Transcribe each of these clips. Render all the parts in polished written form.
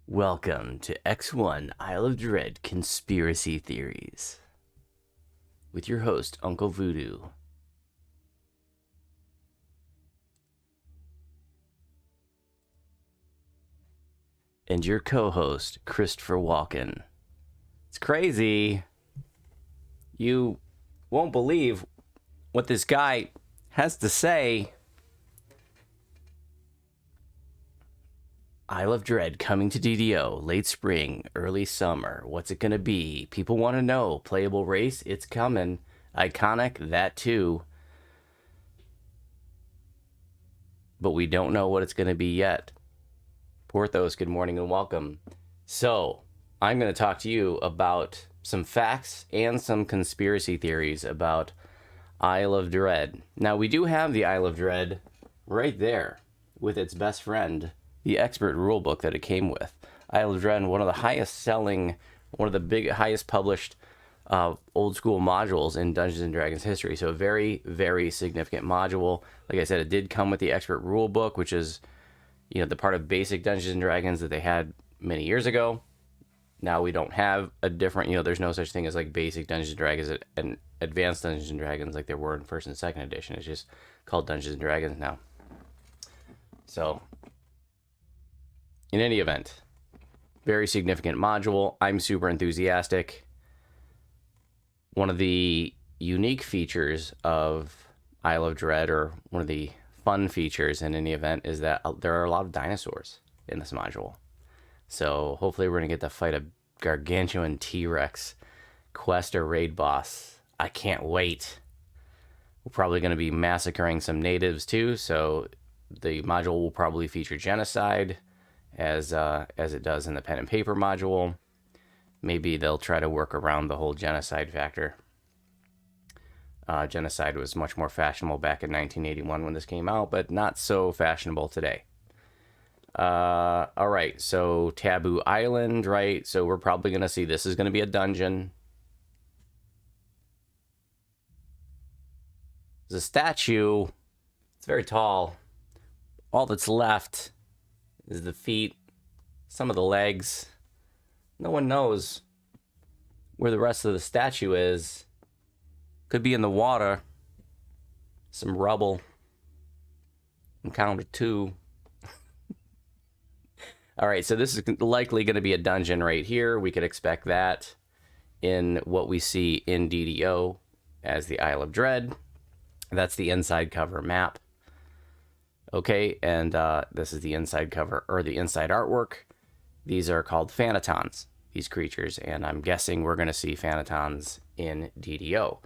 Welcome to X1 Isle of Dread Conspiracy Theories with your host, Uncle Voodoo. And your co-host, Christopher Walken. It's crazy. You won't believe what this guy has to say. Isle of Dread coming to DDO, late spring, early summer. What's it going to be? People want to know. Playable race, it's coming. Iconic, that too. But we don't know what it's going to be yet. Porthos, good morning and welcome. So, I'm going to talk to you about some facts and some conspiracy theories about Isle of Dread. Now, we do have the Isle of Dread right there with its best friend, the expert rulebook that it came with. Isle of Dread, one of the highest selling, one of the highest published old school modules in Dungeons and Dragons history. So a very, very significant module. Like I said, it did come with the expert rulebook, which is, you know, the part of basic Dungeons and Dragons that they had many years ago. Now we don't have a different, there's no such thing as like basic Dungeons and Dragons and advanced Dungeons and Dragons like there were in first and second edition. It's just called Dungeons and Dragons now. So, in any event, very significant module. I'm super enthusiastic. One of the unique features of Isle of Dread, or one of the fun features in any event, is that there are a lot of dinosaurs in this module. So hopefully we're going to get to fight a gargantuan T-Rex quest or raid boss. I can't wait. We're probably going to be massacring some natives too, so the module will probably feature genocide, as it does in the pen and paper module. Maybe they'll try to work around the whole genocide factor. Genocide was much more fashionable back in 1981 when this came out, but not so fashionable today. All right, so Taboo Island, right? So we're probably going to see this is going to be a dungeon. There's a statue. It's very tall. All that's left is the feet, some of the legs. No one knows where the rest of the statue is. Could be in the water. Some rubble. Encounter 2. All right, so this is likely going to be a dungeon right here. We could expect that in what we see in DDO as the Isle of Dread. That's the inside cover map. Okay, and this is the inside cover, or the inside artwork. These are called fanatons, these creatures, and I'm guessing we're going to see fanatons in DDO.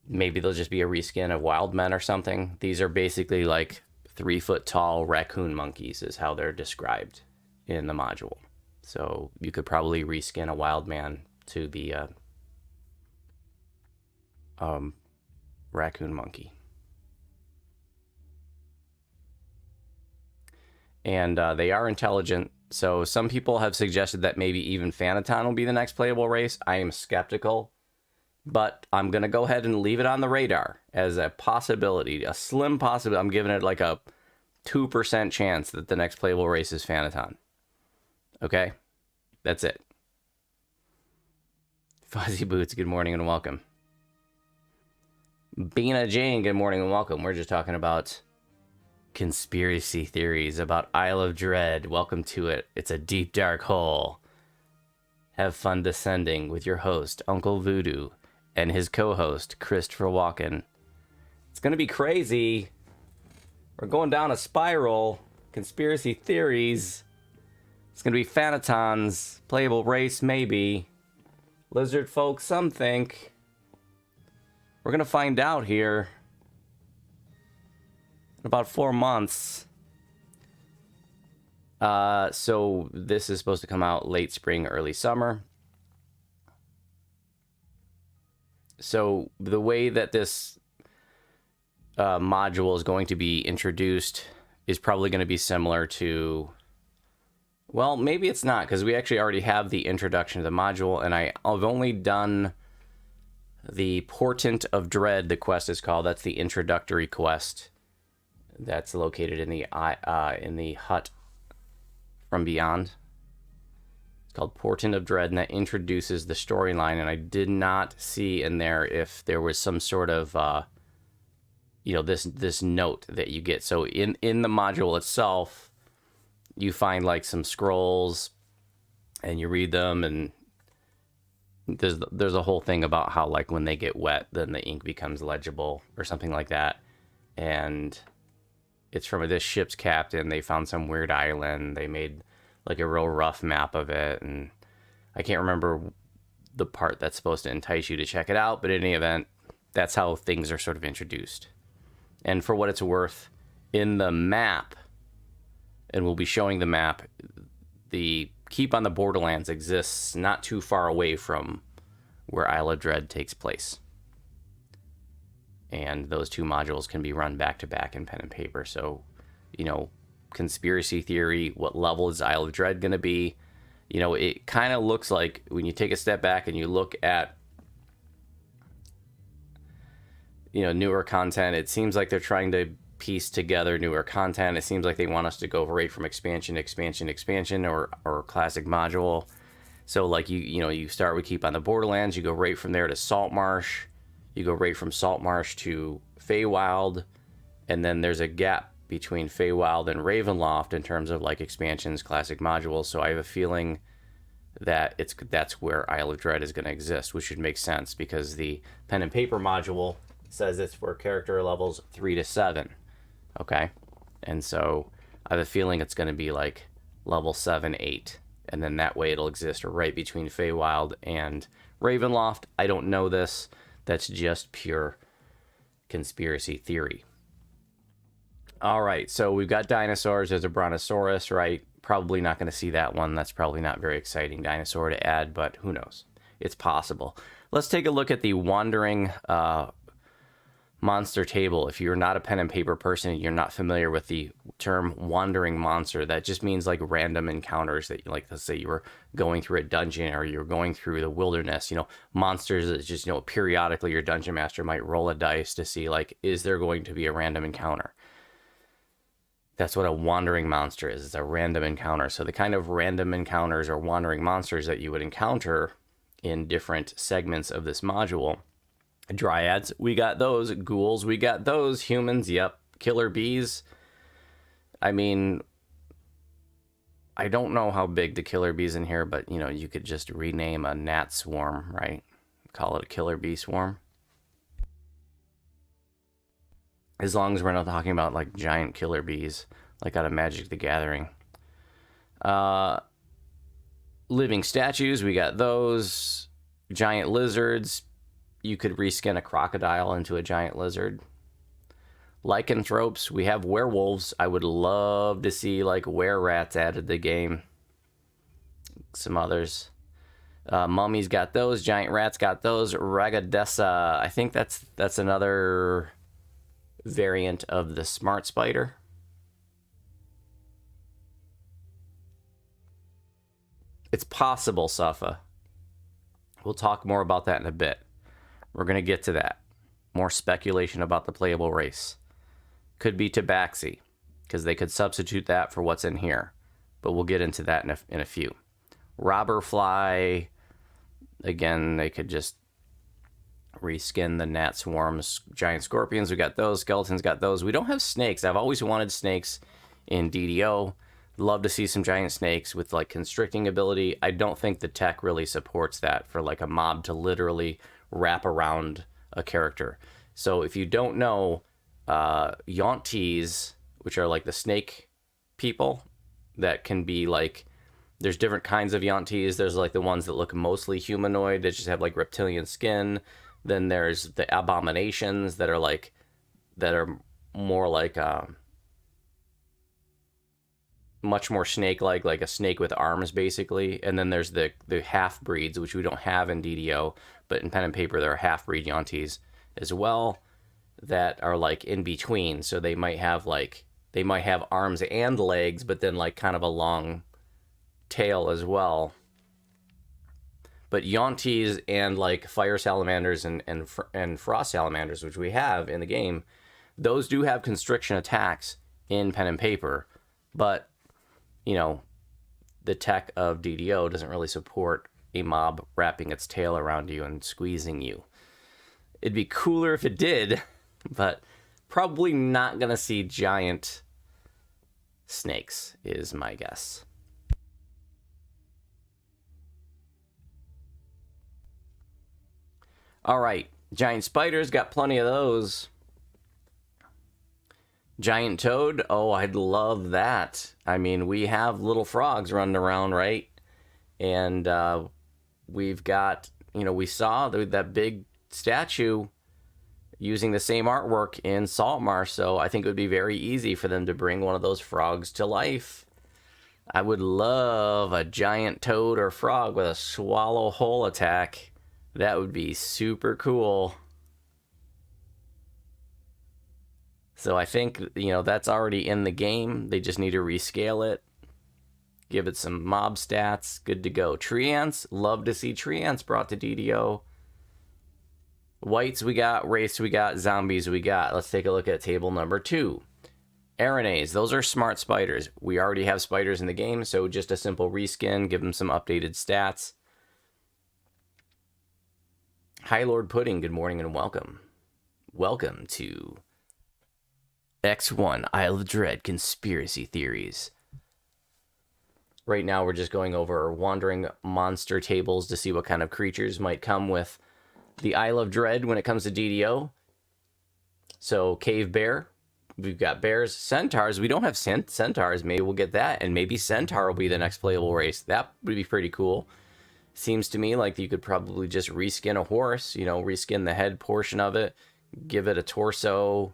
Maybe they'll just be a reskin of wild men or something. These are basically like 3-foot tall raccoon monkeys is how they're described in the module. So you could probably reskin a wild man to be a raccoon monkey. And they are intelligent. So some people have suggested that maybe even Fanaton will be the next playable race. I am skeptical, but I'm going to go ahead and leave it on the radar as a possibility, a slim possibility. I'm giving it like a 2% chance that the next playable race is Fanaton. Okay? That's it. Fuzzy Boots, good morning and welcome. Bina Jane, good morning and welcome. We're just talking about conspiracy theories about Isle of Dread. Welcome to it. It's a deep, dark hole. Have fun descending with your host, Uncle Voodoo, and his co-host, Christopher Walken. It's going to be crazy. We're going down a spiral. Conspiracy theories. It's going to be fanatons. Playable race, maybe. Lizard folk, some think. We're going to find out here about 4 months. So this is supposed to come out late spring, early summer. So the way that this module is going to be introduced is probably going to be similar to, well, maybe it's not, because we actually already have the introduction to the module, and I've only done the Portent of Dread, the quest is called. That's the introductory quest. That's located in the hut from Beyond. It's called Portent of Dread, and that introduces the storyline. And I did not see in there if there was some sort of this note that you get. So in the module itself, you find like some scrolls, and you read them, and there's a whole thing about how like when they get wet, then the ink becomes legible or something like that. And it's from this ship's captain. They found some weird island. They made like a real rough map of it, and I can't remember the part that's supposed to entice you to check it out, but in any event, that's how things are sort of introduced. And for what it's worth, in the map, and we'll be showing the map, the Keep on the Borderlands exists not too far away from where Isle of Dread takes place. And those two modules can be run back to back in pen and paper. So, conspiracy theory, what level is Isle of Dread going to be? It kind of looks like when you take a step back and you look at, newer content, it seems like they're trying to piece together newer content. It seems like they want us to go right from expansion or classic module. So like you start with Keep on the Borderlands, you go right from there to Saltmarsh, you go right from Saltmarsh to Feywild, and then there's a gap between Feywild and Ravenloft in terms of like expansions, classic modules. So I have a feeling that that's where Isle of Dread is going to exist, which should make sense because the pen and paper module says it's for character levels 3 to 7. Okay, and so I have a feeling it's going to be like level 7, 8, and then that way it'll exist right between Feywild and Ravenloft. I don't know this. That's just pure conspiracy theory. All right, so we've got dinosaurs. There's a Brontosaurus, right? Probably not going to see that one. That's probably not very exciting dinosaur to add, but who knows? It's possible. Let's take a look at the wandering monster table. If you're not a pen and paper person, you're not familiar with the term wandering monster. That just means like random encounters that, like, let's say you were going through a dungeon or you're going through the wilderness. Monsters is just, periodically your dungeon master might roll a dice to see like, is there going to be a random encounter? That's what a wandering monster is. It's a random encounter. So the kind of random encounters or wandering monsters that you would encounter in different segments of this module. Dryads, we got those. Ghouls, we got those. Humans, yep. Killer bees. I mean, I don't know how big the killer bees in here, but you could just rename a gnat swarm, right? Call it a killer bee swarm. As long as we're not talking about like giant killer bees, like out of Magic the Gathering. Living statues, we got those. Giant lizards. You could reskin a crocodile into a giant lizard. Lycanthropes, we have werewolves. I would love to see like were-rats added to the game. Some others. Mummies got those. Giant rats got those. Ragadessa, I think that's another variant of the smart spider. It's possible, Safa. We'll talk more about that in a bit. We're going to get to that. More speculation about the playable race. Could be Tabaxi, because they could substitute that for what's in here. But we'll get into that in a few. Robberfly, again, they could just reskin the gnat swarms. Giant scorpions, we got those. Skeletons got those. We don't have snakes. I've always wanted snakes in DDO. Love to see some giant snakes with like constricting ability. I don't think the tech really supports that for like a mob to literally wrap around a character. So if you don't know, Yonties, which are like the snake people that can be like, there's different kinds of Yonties. There's like the ones that look mostly humanoid that just have like reptilian skin. Then there's the abominations that are more like much more snake-like, like a snake with arms, basically. And then there's the half-breeds, which we don't have in DDO, but in pen and paper there are half-breed Yonties as well that are like in between. So they might have arms and legs, but then like kind of a long tail as well. But Yonties and like fire salamanders and frost salamanders, which we have in the game, those do have constriction attacks in pen and paper. But the tech of DDO doesn't really support a mob wrapping its tail around you and squeezing you. It'd be cooler if it did, but probably not going to see giant snakes, is my guess. All right, giant spiders, got plenty of those. Giant toad, oh, I'd love that. I mean, we have little frogs running around, right? And we've got, we saw that big statue using the same artwork in Saltmarsh, so I think it would be very easy for them to bring one of those frogs to life. I would love a giant toad or frog with a swallow hole attack. That would be super cool. So I think, that's already in the game. They just need to rescale it. Give it some mob stats. Good to go. Tree ants. Love to see tree ants brought to DDO. Whites we got. Wraiths we got. Zombies we got. Let's take a look at table number 2. Aranase. Those are smart spiders. We already have spiders in the game, so just a simple reskin. Give them some updated stats. High Lord Pudding. Good morning and welcome. Welcome to X1 Isle of Dread Conspiracy Theories. Right now we're just going over wandering monster tables to see what kind of creatures might come with the Isle of Dread when it comes to DDO. So cave bear, we've got bears, centaurs. We don't have centaurs. Maybe we'll get that, and maybe centaur will be the next playable race. That would be pretty cool. Seems to me like you could probably just reskin a horse, reskin the head portion of it, give it a torso,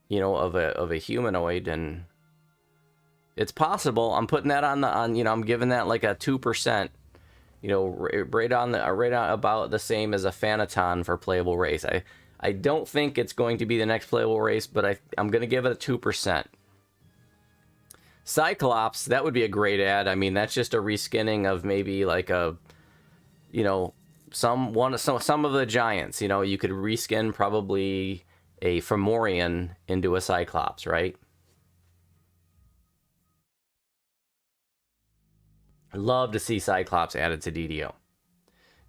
of a humanoid, and it's possible. I'm putting that on I'm giving that like a 2%, right on about the same as a fanaton for playable race. I don't think it's going to be the next playable race, but I'm going to give it a 2%. Cyclops, that would be a great ad. I mean, that's just a reskinning of maybe like some of the giants. You could reskin probably a Fomorian into a Cyclops, right? I'd love to see Cyclops added to DDO.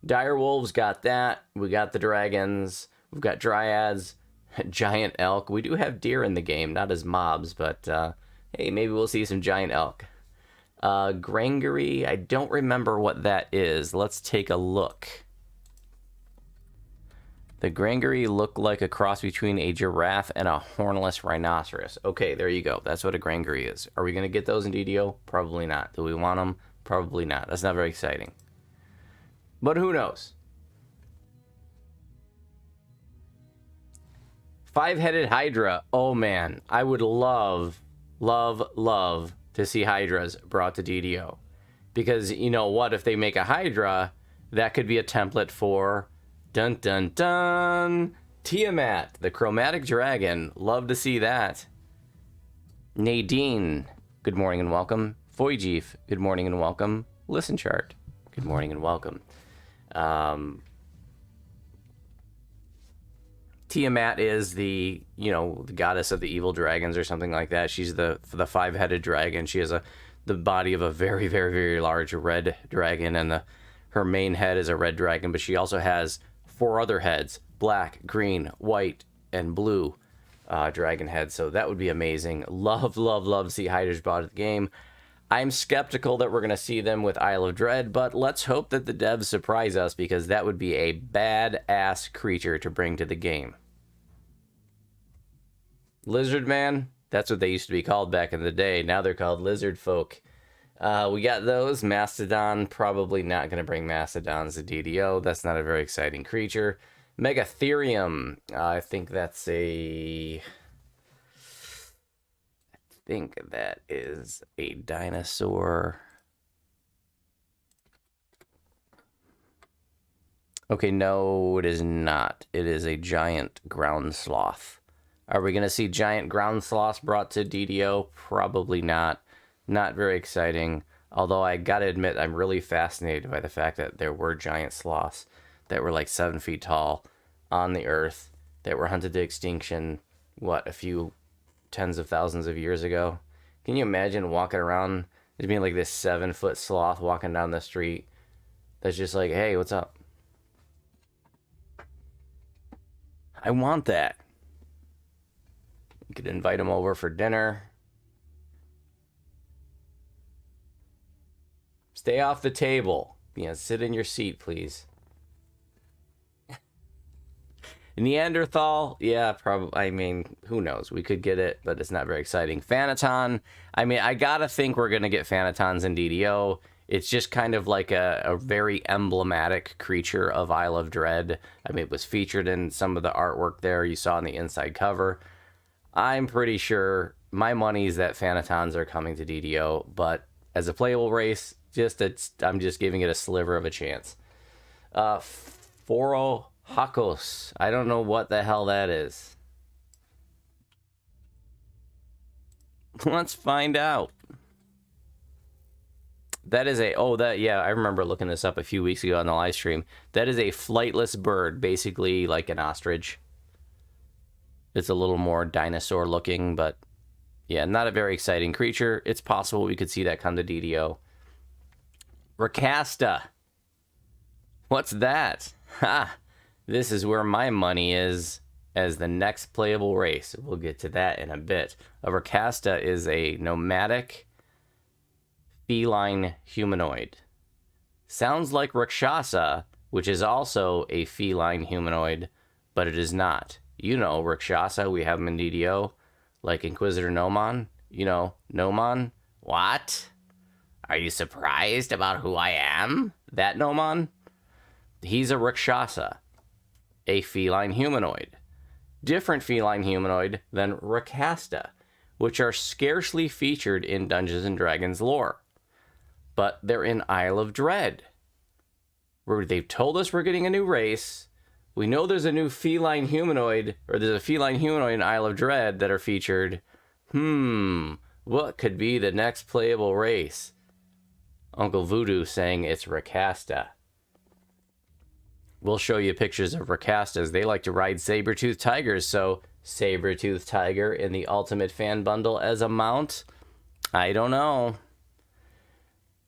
Direwolves got that. We got the dragons. We've got dryads, giant elk. We do have deer in the game, not as mobs, but hey, maybe we'll see some giant elk. Grangery, I don't remember what that is. Let's take a look. The Grangery look like a cross between a giraffe and a hornless rhinoceros. Okay, there you go. That's what a Grangery is. Are we going to get those in DDO? Probably not. Do we want them? Probably not. That's not very exciting. But who knows? Five-headed Hydra. Oh, man. I would love to see Hydras brought to DDO. Because, what? If they make a Hydra, that could be a template for... Dun dun dun! Tiamat, the chromatic dragon. Love to see that. Nadine, good morning and welcome. Foyjeef, good morning and welcome. Listen Chart, good morning and welcome. Tiamat is the the goddess of the evil dragons or something like that. She's the five-headed dragon. She has the body of a very, very, very large red dragon, and her main head is a red dragon, but she also has 4 other heads: black, green, white, and blue dragon heads. So that would be amazing. Love to see Hydras brought to the game. I'm skeptical that we're going to see them with Isle of Dread, but let's hope that the devs surprise us, because that would be a badass creature to bring to the game. Lizard Man, that's what they used to be called back in the day. Now they're called lizard folk. We got those. Mastodon, probably not going to bring Mastodons to DDO. That's not a very exciting creature. Megatherium, I think that is a dinosaur. Okay, no, it is not. It is a giant ground sloth. Are we going to see giant ground sloths brought to DDO? Probably not. Not very exciting. Although I gotta admit, I'm really fascinated by the fact that there were giant sloths that were like 7 feet tall on the earth that were hunted to extinction, a few tens of thousands of years ago. Can you imagine walking around There's being like this 7-foot sloth walking down the street that's just like, hey, what's up? I want that. You could invite him over for dinner. Stay off the table. Yeah, sit in your seat, please. Neanderthal, yeah, probably. I mean, who knows? We could get it, but it's not very exciting. Fanaton, I mean, I gotta think we're gonna get Fanatons in DDO. It's just kind of like a very emblematic creature of Isle of Dread. I mean, it was featured in some of the artwork there you saw on the inside cover. I'm pretty sure my money's that Fanatons are coming to DDO, but as a playable race, I'm just giving it a sliver of a chance. Foro Hakos. I don't know what the hell that is. Let's find out. That is a... Oh, that... Yeah, I remember looking this up a few weeks ago on the live stream. That is a flightless bird, basically like an ostrich. It's a little more dinosaur looking, but... Yeah, not a very exciting creature. It's possible we could see that come to DDO. Ricasta. What's that? Ha! This is where my money is as the next playable race. We'll get to that in a bit. A Ricasta is a nomadic feline humanoid. Sounds like Ricasta, which is also a feline humanoid, but it is not. You know, Ricasta, we have them in DDO, like Inquisitor Nomon. You know, Nomon. What? Are you surprised about who I am? That Nomon? He's a Ricasta. A feline humanoid. Different feline humanoid than Ricasta, which are scarcely featured in Dungeons & Dragons lore. But they're in Isle of Dread, where they've told us we're getting a new race. We know there's a new feline humanoid, or there's a feline humanoid in Isle of Dread that are featured. What could be the next playable race? Uncle Voodoo saying it's Ricasta. We'll show you pictures of Ricastas. They like to ride saber-toothed tigers, so saber-toothed tiger in the Ultimate Fan Bundle as a mount? I don't know.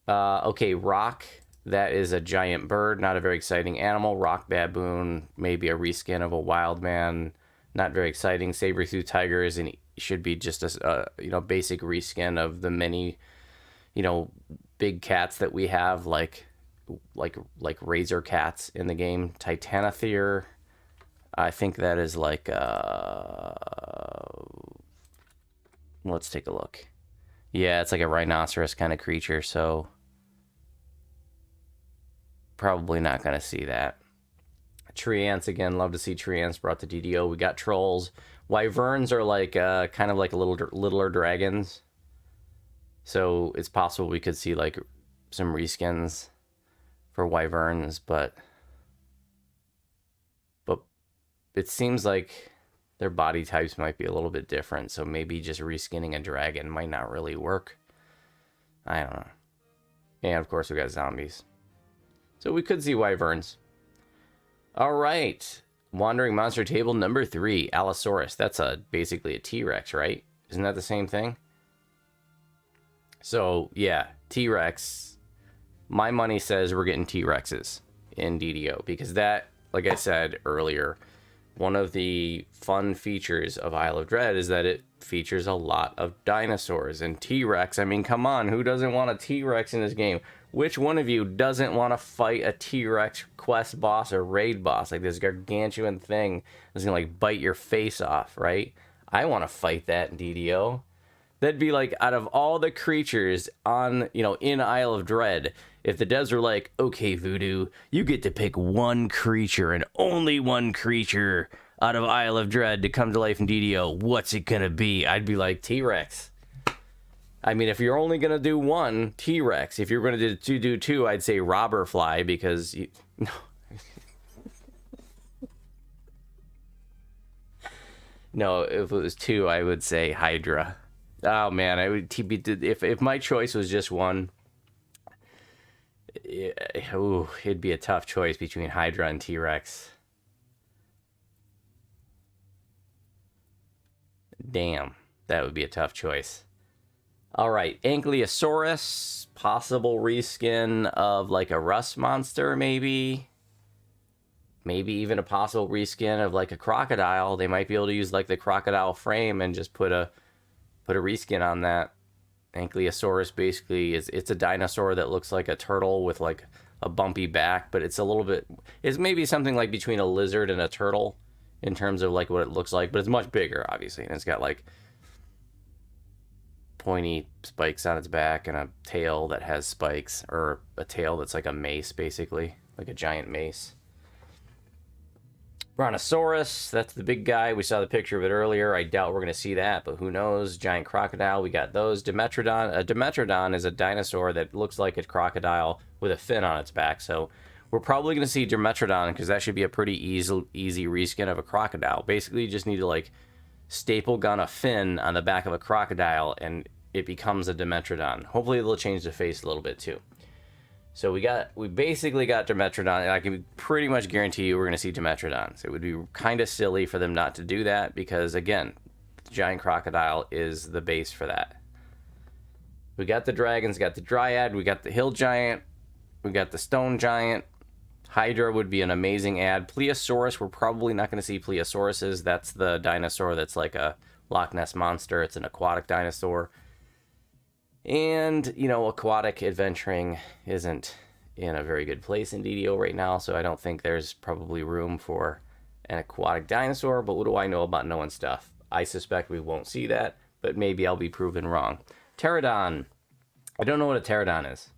Okay, rock. That is a giant bird, not a very exciting animal. Rock baboon, maybe a reskin of a wild man. Not very exciting. Saber-toothed tiger should be just a basic reskin of the many, big cats that we have, like razor cats in the game. Titanothere, I think that is like let's take a look. Yeah, it's like a rhinoceros kind of creature, so probably not gonna see that. Tree ants, again, love to see tree ants brought to DDO. We got trolls. Wyverns are like kind of like littler dragons, so it's possible we could see like some reskins for wyverns, but it seems like their body types might be a little bit different, so maybe just reskinning a dragon might not really work. I don't know. And of course we got zombies, so we could see wyverns. All right, wandering monster table number 3, Allosaurus. That's basically a T-Rex, right? Isn't that the same thing? So yeah, T-Rex. My money says we're getting T-Rexes in DDO, because that, like I said earlier, one of the fun features of Isle of Dread is that it features a lot of dinosaurs. And T-Rex, I mean, come on, who doesn't want a T-Rex in this game? Which one of you doesn't want to fight a T-Rex quest boss or raid boss, like this gargantuan thing that's gonna like bite your face off, right? I want to fight that in DDO. That'd be like, out of all the creatures on, in Isle of Dread, if the devs were like, okay, Voodoo, you get to pick one creature and only one creature out of Isle of Dread to come to life in DDO, what's it gonna be? I'd be like, T-Rex. I mean, if you're only gonna do one, T-Rex. If you're gonna do two, I'd say Robberfly, because no, if it was 2, I would say Hydra. Oh man, I would if my choice was just one. It'd be a tough choice between Hydra and T-Rex. Damn, that would be a tough choice. All right, Ankylosaurus, possible reskin of like a rust monster, maybe. Maybe even a possible reskin of like a crocodile. They might be able to use like the crocodile frame and just put a reskin on that. Ankylosaurus basically it's a dinosaur that looks like a turtle with like a bumpy back, but it's a little bit, it's maybe something like between a lizard and a turtle in terms of like what it looks like, but it's much bigger obviously, and it's got like pointy spikes on its back and a tail that has spikes, or a tail that's like a mace basically, like a giant mace. Brontosaurus, that's the big guy. We saw the picture of it earlier. I doubt we're going to see that, but who knows? Giant crocodile, we got those. Dimetrodon. A Dimetrodon is a dinosaur that looks like a crocodile with a fin on its back. So we're probably going to see Dimetrodon because that should be a pretty easy reskin of a crocodile. Basically, you just need to like staple gun a fin on the back of a crocodile and it becomes a Dimetrodon. Hopefully they'll change the face a little bit too. So we basically got Dimetrodon, and I can pretty much guarantee you we're going to see Dimetrodons. It would be kind of silly for them not to do that because, again, the giant crocodile is the base for that. We got the dragons, got the dryad, we got the hill giant, we got the stone giant. Hydra would be an amazing ad. Plesiosaurus, we're probably not going to see Plesiosauruses. That's the dinosaur that's like a Loch Ness monster. It's an aquatic dinosaur. And, you know, aquatic adventuring isn't in a very good place in DDO right now, so I don't think there's probably room for an aquatic dinosaur, but what do I know about knowing stuff? I suspect we won't see that, but maybe I'll be proven wrong. Pterodon. I don't know what a pterodon is.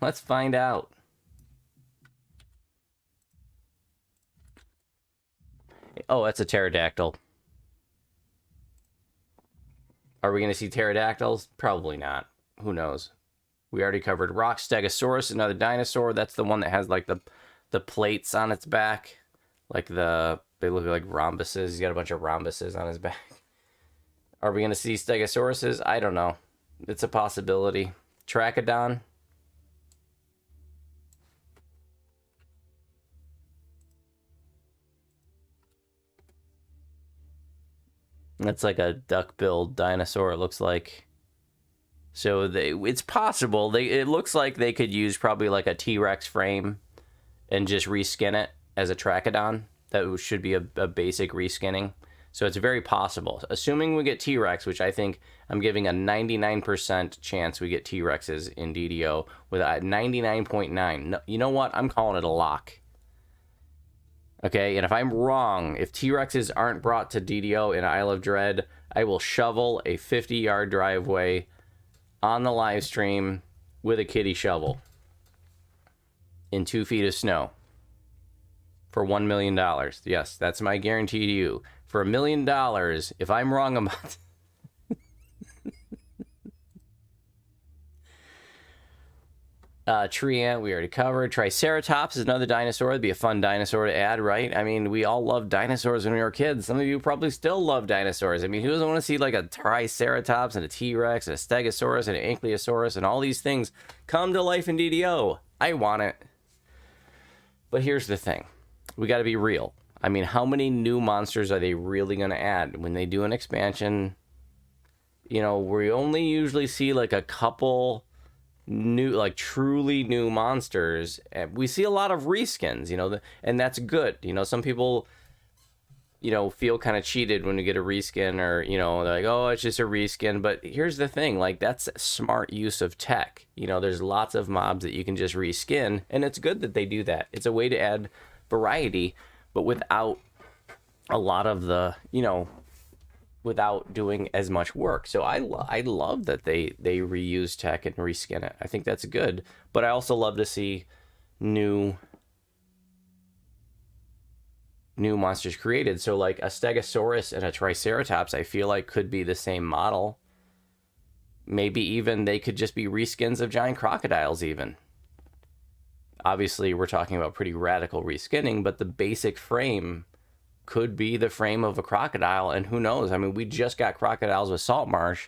Let's find out. Oh, that's a pterodactyl. Are we going to see pterodactyls? Probably not. Who knows? We already covered rock stegosaurus, another dinosaur. That's the one that has like the plates on its back. Like they look like rhombuses. He's got a bunch of rhombuses on his back. Are we going to see stegosauruses? I don't know. It's a possibility. Trachodon. That's like a duck-billed dinosaur, it looks like. So it's possible. It looks like they could use probably like a T-Rex frame and just reskin it as a Trachodon. That should be a basic reskinning. So it's very possible. Assuming we get T-Rex, which I think I'm giving a 99% chance we get T-Rexes in DDO with a 99.9. No, you know what? I'm calling it a lock. Okay, and if I'm wrong, if T-Rexes aren't brought to DDO in Isle of Dread, I will shovel a 50-yard driveway on the live stream with a kitty shovel in 2 feet of snow for $1 million. Yes, that's my guarantee to you. For $1 million, if I'm wrong about tree ant, we already covered. Triceratops is another dinosaur. It'd be a fun dinosaur to add, right? I mean, we all loved dinosaurs when we were kids. Some of you probably still love dinosaurs. I mean, who doesn't want to see like a Triceratops and a T-Rex and a Stegosaurus and an Ankylosaurus and all these things come to life in DDO? I want it. But here's the thing. We got to be real. I mean, how many new monsters are they really going to add? When they do an expansion, you know, we only usually see like a couple new, like truly new monsters. And we see a lot of reskins, you know, and that's good. You know, some people, you know, feel kind of cheated when you get a reskin, or, you know, they're like, oh, it's just a reskin. But here's the thing, like, that's smart use of tech. You know, there's lots of mobs that you can just reskin, and it's good that they do that. It's a way to add variety, but without a lot of the, you know, without doing as much work. So I love that they reuse tech and reskin it. I think that's good. But I also love to see new monsters created. So like a Stegosaurus and a Triceratops, I feel like could be the same model. Maybe even they could just be reskins of giant crocodiles even. Obviously, we're talking about pretty radical reskinning, but the basic frame could be the frame of a crocodile, and who knows? I mean, we just got crocodiles with Saltmarsh,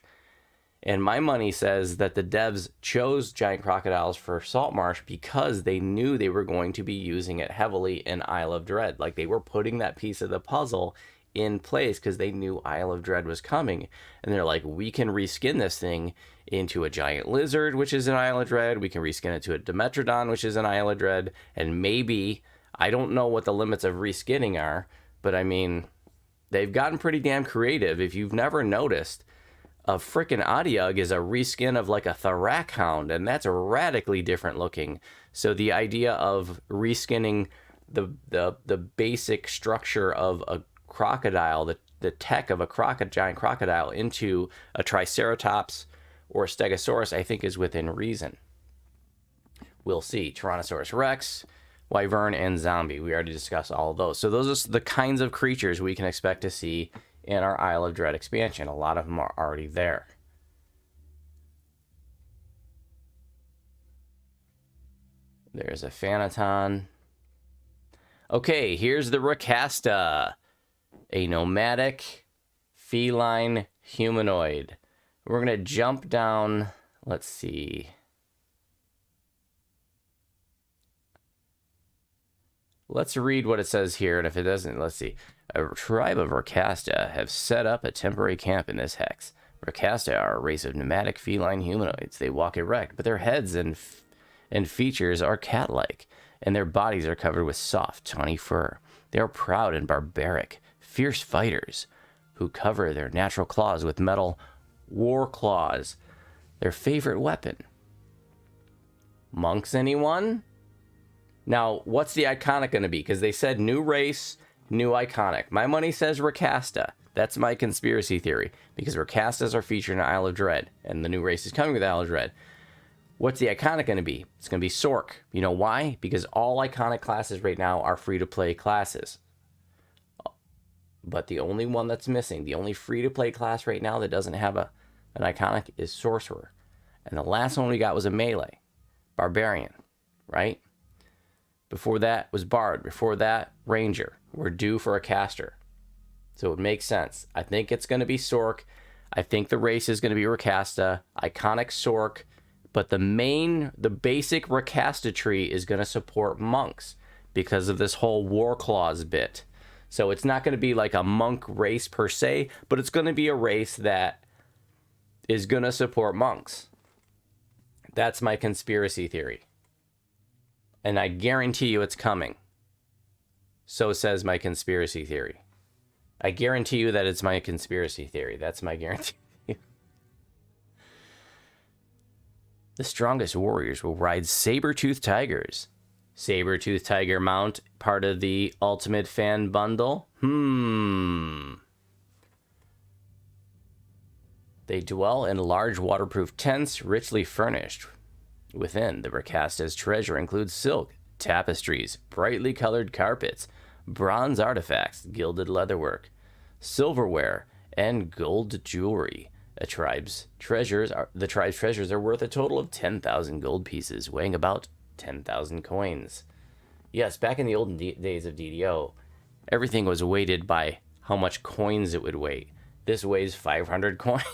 and my money says that the devs chose giant crocodiles for Saltmarsh because they knew they were going to be using it heavily in Isle of Dread. Like, they were putting that piece of the puzzle in place because they knew Isle of Dread was coming. And they're like, we can reskin this thing into a giant lizard, which is an Isle of Dread. We can reskin it to a Dimetrodon, which is an Isle of Dread. And maybe, I don't know what the limits of reskinning are, but I mean, they've gotten pretty damn creative. If you've never noticed, a frickin' Adiug is a reskin of like a Thorac-hound, and that's radically different looking. So the idea of reskinning the basic structure of a crocodile, the tech of a giant crocodile into a Triceratops or a Stegosaurus, I think is within reason. We'll see. Tyrannosaurus Rex, Wyvern, and Zombie. We already discussed all of those. So those are the kinds of creatures we can expect to see in our Isle of Dread expansion. A lot of them are already there. There's a Fanaton. Okay, here's the Ricasta, a nomadic feline humanoid. We're going to jump down. Let's see. Let's read what it says here, and if it doesn't, let's see. A tribe of Ricasta have set up a temporary camp in this hex. Ricasta are a race of nomadic feline humanoids. They walk erect, but their heads and features are cat-like, and their bodies are covered with soft, tawny fur. They are proud and barbaric, fierce fighters who cover their natural claws with metal war claws. Their favorite weapon. Monks, anyone? Now, what's the iconic going to be? Because they said new race, new iconic. My money says Ricasta. That's my conspiracy theory. Because Ricastas are featured in Isle of Dread, and the new race is coming with Isle of Dread. What's the iconic going to be? It's going to be Sork. You know why? Because all iconic classes right now are free-to-play classes. But the only one that's missing, the only free-to-play class right now that doesn't have an iconic is Sorcerer. And the last one we got was a melee. Barbarian, right? Before that was Bard. Before that, Ranger. We're due for a caster. So it makes sense. I think it's going to be Sork. I think the race is going to be Ricasta. Iconic Sork. But the basic Ricasta tree is going to support monks because of this whole War Claws bit. So it's not going to be like a monk race per se, but it's going to be a race that is going to support monks. That's my conspiracy theory. And I guarantee you it's coming. So says my conspiracy theory. I guarantee you that it's my conspiracy theory. That's my guarantee. The strongest warriors will ride saber-toothed tigers. Saber-toothed tiger mount, part of the Ultimate Fan Bundle. They dwell in large waterproof tents, richly furnished. Within, the Ricasta's treasure includes silk, tapestries, brightly colored carpets, bronze artifacts, gilded leatherwork, silverware, and gold jewelry. The tribe's treasures are worth a total of 10,000 gold pieces, weighing about 10,000 coins. Yes, back in the olden days of DDO, everything was weighted by how much coins it would weigh. This weighs 500 coins.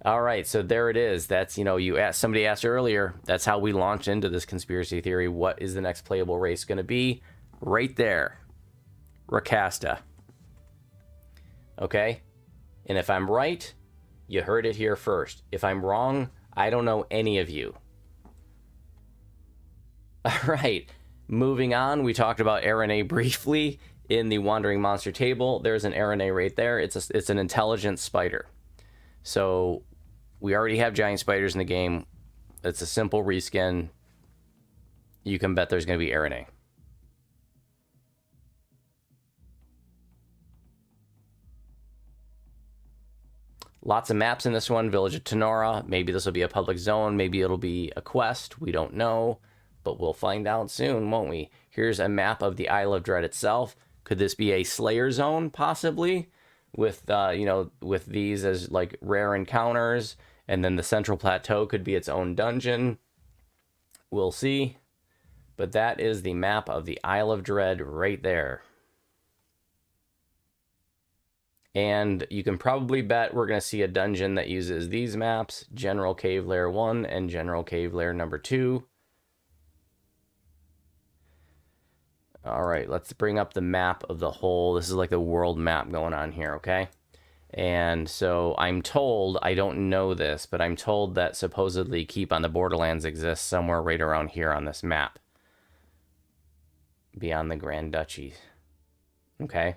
All right, so there it is. That's, somebody asked earlier, that's how we launch into this conspiracy theory. What is the next playable race going to be? Right there. Ricasta. Okay? And if I'm right, you heard it here first. If I'm wrong, I don't know any of you. All right. Moving on, we talked about RNA briefly in the Wandering Monster table. There's an RNA right there. It's an intelligent spider. So we already have giant spiders in the game. It's a simple reskin. You can bet there's going to be RNA. Lots of maps in this one. Village of Tenora. Maybe this will be a public zone. Maybe it'll be a quest. We don't know. But we'll find out soon, won't we? Here's a map of the Isle of Dread itself. Could this be a Slayer zone, possibly? With, with these as, like, rare encounters. And then the central plateau could be its own dungeon. We'll see. But that is the map of the Isle of Dread right there. And you can probably bet we're going to see a dungeon that uses these maps, General Cave Lair 1 and General Cave Lair number 2. All right, let's bring up the map of the whole. This is like the world map going on here, okay? And so I'm told, I don't know this, but I'm told that supposedly Keep on the Borderlands exists somewhere right around here on this map. Beyond the Grand Duchy. Okay?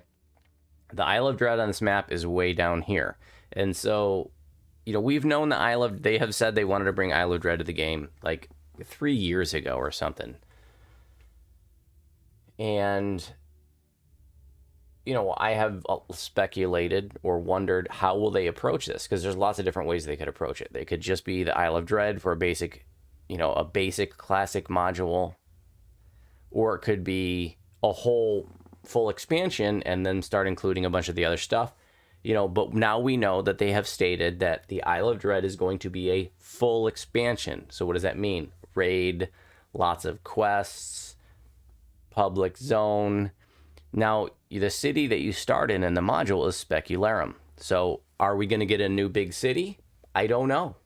The Isle of Dread on this map is way down here. And so, you know, we've known the Isle of... They have said they wanted to bring Isle of Dread to the game like 3 years ago or something. And... you know, I have speculated or wondered how will they approach this, because there's lots of different ways they could approach it. They could just be the Isle of Dread for a basic, you know, a basic classic module, or it could be a whole full expansion and then start including a bunch of the other stuff, you know. But now we know that they have stated that the Isle of Dread is going to be a full expansion. So what does that mean? Raid, lots of quests, public zone. Now, the city that you start in the module is Specularum. So, are we going to get a new big city? I don't know.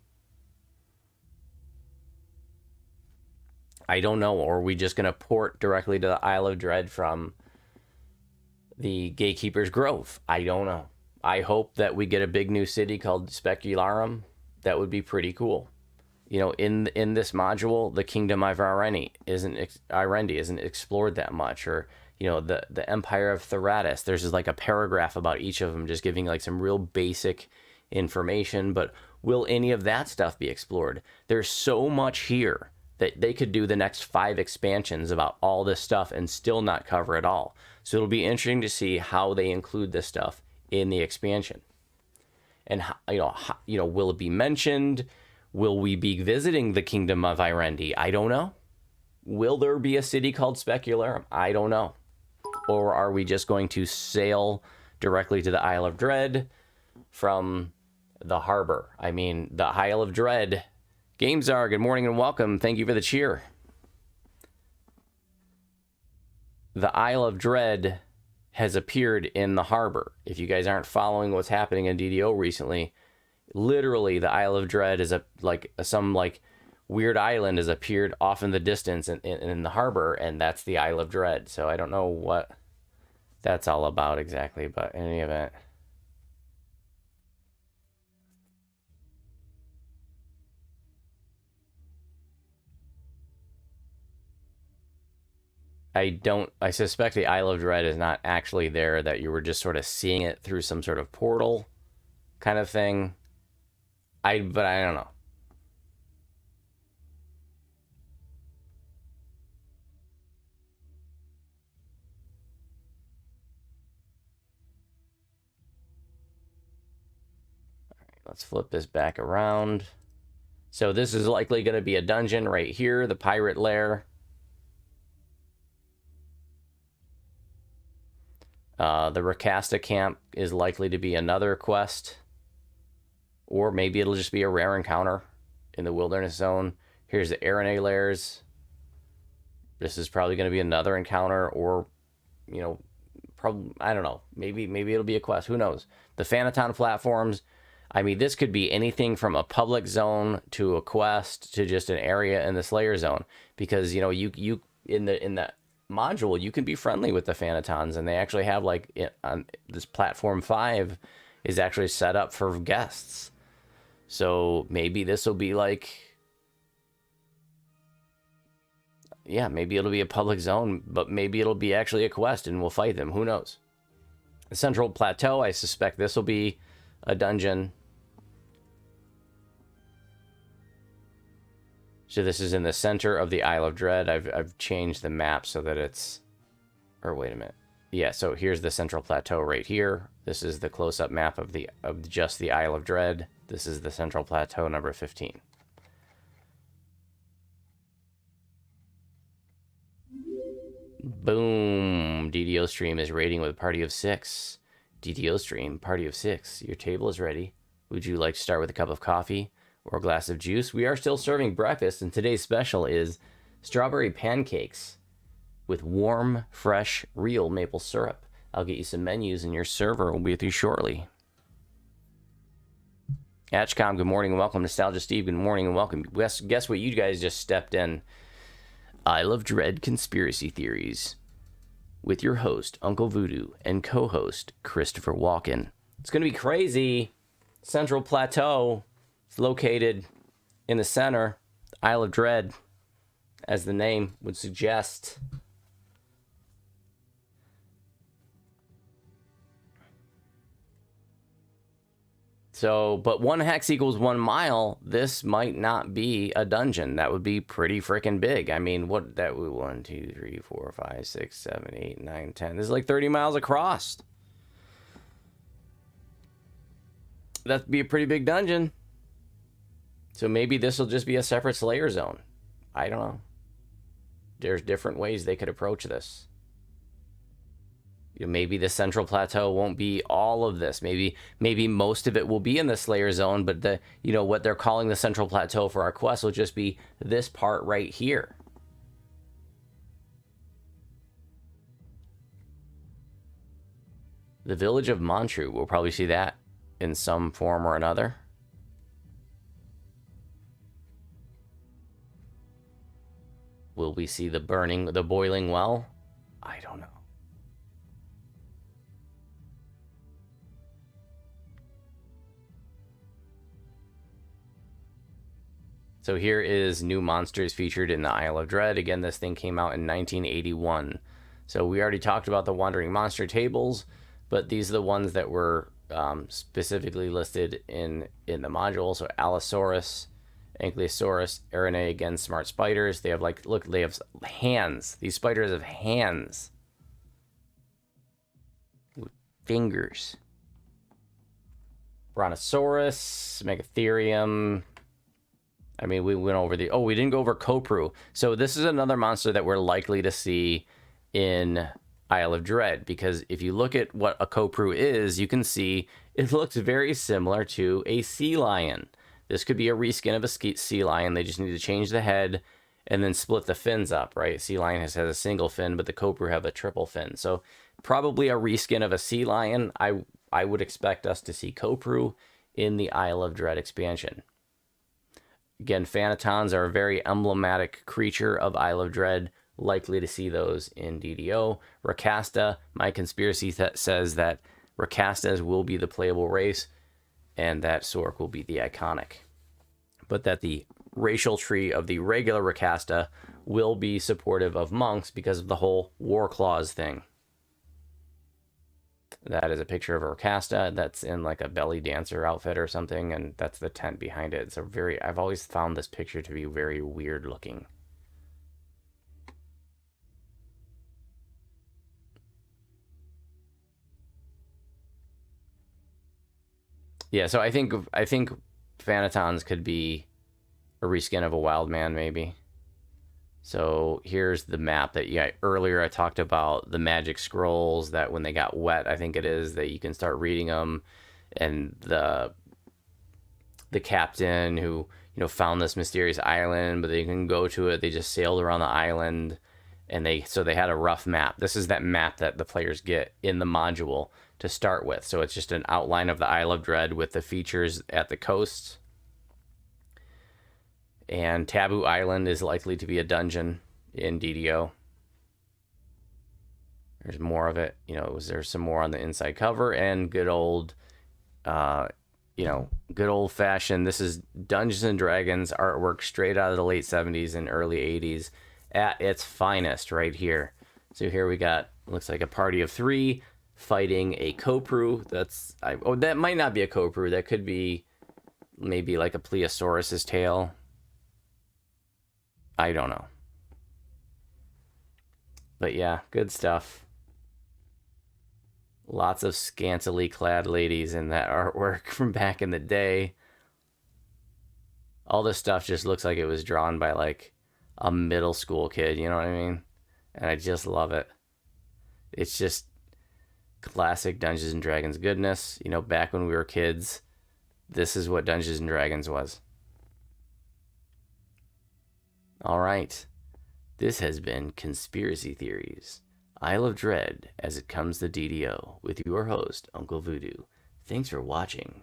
I don't know. Or are we just going to port directly to the Isle of Dread from the Gatekeeper's Grove? I don't know. I hope that we get a big new city called Specularum. That would be pretty cool. You know, in this module, the Kingdom of Irendi isn't explored that much, or... you know, the Empire of Theratis. There's just like a paragraph about each of them, just giving like some real basic information. But will any of that stuff be explored? There's so much here that they could do the next 5 expansions about all this stuff and still not cover it all. So it'll be interesting to see how they include this stuff in the expansion. And you know, will it be mentioned? Will we be visiting the Kingdom of Irendi? I don't know. Will there be a city called Specularum? I don't know. Or are we just going to sail directly to the Isle of Dread from the harbor? I mean, the Isle of Dread. Gamezar, good morning and welcome. Thank you for the cheer. The Isle of Dread has appeared in the harbor. If you guys aren't following what's happening in DDO recently, literally the Isle of Dread is some weird island has appeared off in the distance in the harbor, and that's the Isle of Dread. So I don't know what that's all about exactly, but in any event. I suspect the Isle of Dread is not actually there, that you were just sort of seeing it through some sort of portal kind of thing. But I don't know. Let's flip this back around. So this is likely going to be a dungeon right here, the pirate lair. The Ricasta camp is likely to be another quest. Or maybe it'll just be a rare encounter in the wilderness zone. Here's the Arene lairs. This is probably going to be another encounter, or, you know, probably, I don't know. Maybe it'll be a quest. Who knows? The Fanaton platforms. I mean, this could be anything from a public zone to a quest to just an area in the Slayer zone. Because, you know, you in the module, you can be friendly with the Fanatons, and they actually have, like, on this platform 5 is actually set up for guests. So maybe this will be like, yeah, maybe it'll be a public zone, but maybe it'll be actually a quest and we'll fight them. Who knows? The Central Plateau, I suspect this will be a dungeon. So this is in the center of the Isle of Dread. I've changed the map so that it's, or wait a minute. Yeah, so here's the Central Plateau right here. This is the close-up map of just the Isle of Dread. This is the Central Plateau number 15. Boom. DDO stream is raiding with a party of 6. DDO stream, party of 6. Your table is ready. Would you like to start with a cup of coffee or a glass of juice? We are still serving breakfast, and today's special is strawberry pancakes with warm, fresh, real maple syrup. I'll get you some menus, and your server will be with you shortly. Atchcom, good morning and welcome. Nostalgia Steve, good morning and welcome. Guess what you guys just stepped in? Isle of Dread conspiracy theories. with your host, Uncle Voodoo, and co-host, Christopher Walken. It's going to be crazy. Central Plateau is located in the center, Isle of Dread, as the name would suggest. So, but 1 hex equals 1 mile. This might not be a dungeon. That would be pretty freaking big. I mean, what that would 1, 2, 3, 4, 5, 6, 7, 8, 9, 10. This is like 30 miles across. That'd be a pretty big dungeon. So maybe this will just be a separate Slayer zone. I don't know. There's different ways they could approach this. Maybe the Central Plateau won't be all of this. Maybe most of it will be in the Slayer zone, but what they're calling the Central Plateau for our quest will just be this part right here. The village of Montru, we'll probably see that in some form or another. Will we see the boiling well? I don't know. So here is new monsters featured in the Isle of Dread. Again, this thing came out in 1981. So we already talked about the Wandering Monster tables, but these are the ones that were specifically listed in the module. So Allosaurus, Ankylosaurus, Araneae, again, smart spiders. They have look, they have hands. These spiders have hands. With fingers. Brontosaurus, Megatherium. I mean, we went over we didn't go over Kopru. So this is another monster that we're likely to see in Isle of Dread, because if you look at what a Kopru is, you can see it looks very similar to a sea lion. This could be a reskin of a sea lion. They just need to change the head and then split the fins up, right? Sea lion has a single fin, but the Kopru have a triple fin. So probably a reskin of a sea lion. I would expect us to see Kopru in the Isle of Dread expansion. Again, fanatons are a very emblematic creature of Isle of Dread. Likely to see those in DDO. Ricasta, my conspiracy says that Ricastas will be the playable race, and that Sork will be the iconic. But that the racial tree of the regular Ricasta will be supportive of monks because of the whole war clause thing. That is a picture of a Ricasta that's in like a belly dancer outfit or something, and that's the tent behind it. It's I've always found this picture to be very weird looking. Yeah, so I think Fanatons could be a reskin of a wild man, maybe. So here's the map that earlier I talked about, the magic scrolls that when they got wet, I think it is, that you can start reading them, and the captain who found this mysterious island, but they can go to it. They just sailed around the island, and they had a rough map. This is that map that the players get in the module to start with. So it's just an outline of the Isle of Dread with the features at the coast. And Taboo Island is likely to be a dungeon in DDO. There's more of it. There's some more on the inside cover, and good old, good old fashioned. This is Dungeons and Dragons artwork straight out of the late 70s and early 80s at its finest right here. So here we got, looks like a party of 3 fighting a Kopru. That might not be a Kopru. That could be maybe like a Plesiosaurus's tail. I don't know. But yeah, good stuff. Lots of scantily clad ladies in that artwork from back in the day. All this stuff just looks like it was drawn by like a middle school kid, you know what I mean? And I just love it. It's just classic Dungeons and Dragons goodness. Back when we were kids, this is what Dungeons and Dragons was. All right. This has been Conspiracy Theories, Isle of Dread as it comes to DDO, with your host, Uncle Voodoo. Thanks for watching.